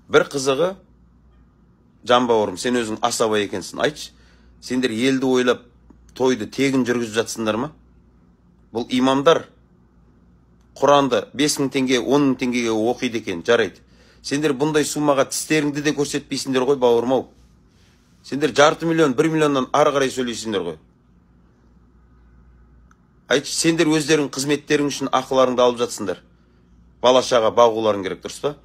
бір қызығы, жан бауырым, сен өзің асаба екенсің, айтшы, сендер елді ойлап тойды тегін жүргізіп жатсыңдар ма? Бұл имамдар Құранды 5.000 теңге, 10.000 теңгеге оқиды екен, жарайды. Сендер бұндай сумаға тістеріңді де көрсетпейсіңдер ғой, бауырым-ау. Сендер 500 000, 1 миллионнан ары қарай сөйлейсіңдер ғой. Айтшы, сендер өздерің қызметтерің үшін ақыларыңды алып жатсыңдар. Бала-шаға бағуларың керек, дұрыс па?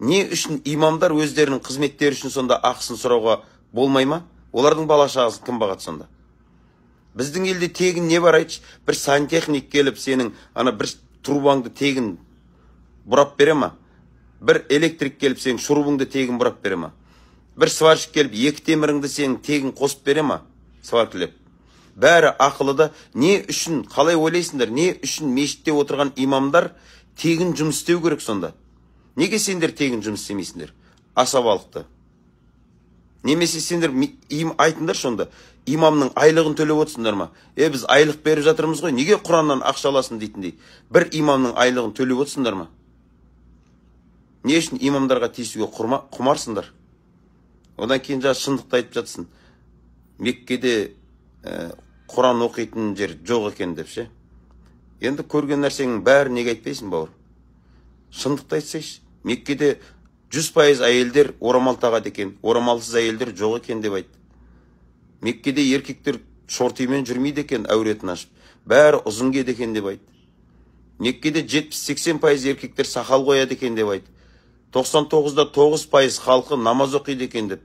Не үшін имамдар өздерінің қызметтері үшін сонда ақысын сұрауға болмай ма? Олардың бала-шағасын кім бағады сонда? Біздің елде тегін не бар, айтшы? Бір сантехник келіп, сенің бір трубаңды тегін бұрап бере ма? Бір электрик келіп, сенің шурубыңды тегін бұрап бере ма? Бір сварщик келіп, 2 теміріңді сенің тегін қосып бере ма? Сваркілеп. Бәрі ақылыда. Не үшін, қалай ойлайсыңдар? Не үшін мешітте отырған имамдар тегін жұмыс істеу керек сонда? Неге сендер тегін жұмыс істемейсіңдер? Асабалықты. Немесе сендер айтыңдар сонда, имамның айлығын төлеп отырсыңдар ма? Біз айлық беріп жатырмыз ғой, неге Құраннан ақша аласың дейтіндей? Бір имамның айлығын төлеп отырсыңдар ма? Не үшін имамдарға тиісуге құмарсыңдар? Одан кейін шындықты айтып жатсың. Меккеде Құран оқитын жер жоқ екен деп ше. Енді көрген нәрсенің бәрі неге айтпайсың, бауыр? Шындықты айтсайшы. Меккеде 100% әйелдер орамал тағады екен, орамалсыз әйелдер жоқ екен деп айтты. Меккеде еркектер шортимен жүрмейді екен, әуретін ашып. Бәрі ұзын киеді екен деп айтты. Меккеде 70-80% еркектер сақал қояды екен деп айтты. 99.9% халқы намаз оқиды екен деп.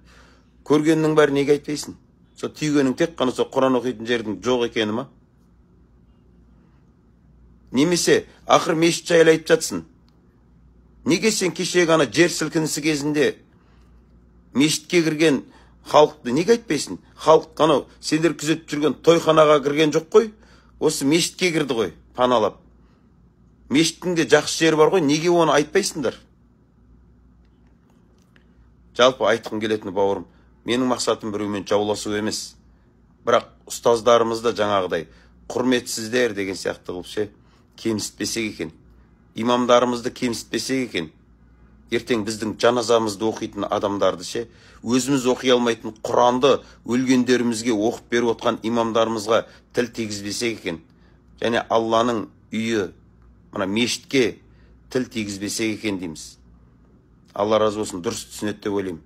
Көргеннің бәрі неге айтпайсың? Сол түйгенің тек қана сол Құран оқитын жердің жоқ екені ма? Немесе ақыр мешіт жайлы айтып жатсың. Неге сен кешегі ана жер сілкінісі кезінде мешітке кірген халықты неге айтпайсың? Халық қана сендер күзетіп жүрген тойханаға кірген жоқ қой, осы мешітке кірді ғой, паналап. Мешіттің де жақсы жері бар ғой, неге оны айтпайсыңдар? Жалпы айтқым келетіні, бауырым, менің мақсатым біреумен жауласу емес. Бірақ ұстаздарымызды жаңағыдай құрметсіздер деген сияқты қылып ше, кемсітпесек екен. Имамдарымызды кемсітпесек екен. Ертең біздің жаназамызды оқитын адамдарды ше, өзіміз оқи алмайтын Құранды өлгендерімізге оқып беріп отқан имамдарымызға тіл тигізбесек екен. Және Алланың үйі, мешітке тіл тигізбесек екен дейміз. Алла разы болсын, дұрыс түсінеді деп ойлаймын.